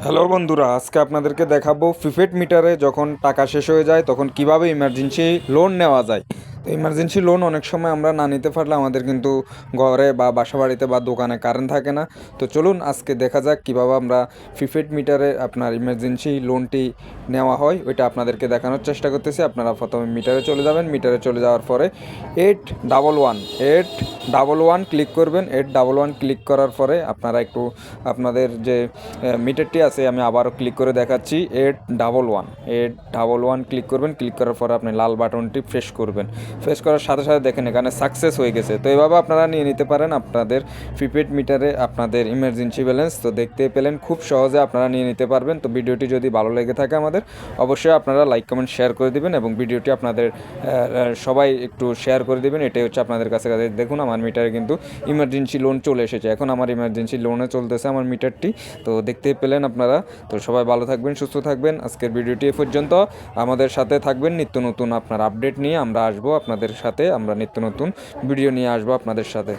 Hello বন্ধুরা, আজকে আপনাদেরকে দেখাবো প্রিপেড মিটারে যখন টাকা শেষ হয়ে যায় তখন কিভাবে ইমার্জেন্সি লোন নেওয়া যায়। তো ইমার্জেন্সি লোন অনেক সময় আমরা না নিতে পারলে আমাদের কিন্তু ঘরে বা বাসা বাড়িতে বা দোকানে কারেন্ট থাকে না। তো চলুন আজকে দেখা যাক কিভাবে আমরা প্রিপেড মিটারে আপনার ইমার্জেন্সি লোনটি নেওয়া হয়, ওইটা আপনাদেরকে দেখানোর চেষ্টা করতেছি। আপনারা প্রথমে মিটারে চলে যাবেন, মিটারে চলে যাওয়ার পরে 811 ক্লিক করবেন। 811 ক্লিক করার পরে আপনারা একটু আপনাদের যে মিটারটি আছে আমি আবারও ক্লিক করে দেখাচ্ছি। 811 ক্লিক করবেন। ক্লিক করার পরে আপনি লাল বাটনটি প্রেস করবেন। প্রেস করার সাথে সাথে দেখেন এখানে সাকসেস হয়ে গেছে। তো এভাবে আপনারা নিয়ে নিতে পারেন আপনাদের প্রিপেড মিটারে আপনাদের ইমার্জেন্সি ব্যালেন্স। তো দেখতে পেলেন খুব সহজে আপনারা নিয়ে নিতে পারবেন। তো ভিডিওটি যদি ভালো লেগে থাকে আমাদের অবশ্যই আপনারা লাইক কমেন্ট শেয়ার করে দিবেন এবং ভিডিওটি আপনাদের সবাই একটু শেয়ার করে দিবেন। এটাই হচ্ছে আপনাদের কাছে দেখুন আমার মিটারে কিন্তু ইমার্জেন্সি লোন চলে এসেছে। এখন আমার ইমার্জেন্সি লোনে চলতেছে আমার মিটারটি। তো দেখতে পেলেন আপনারা। তো সবাই ভালো থাকবেন, সুস্থ থাকবেন। আজকের ভিডিওটি এ পর্যন্ত। আমাদের সাথে থাকবেন, নিত্য নতুন আপনার আপডেট নিয়ে আমরা আসবো আপনাদের সাথে। আমরা নিত্য নতুন ভিডিও নিয়ে আসবো আপনাদের সাথে।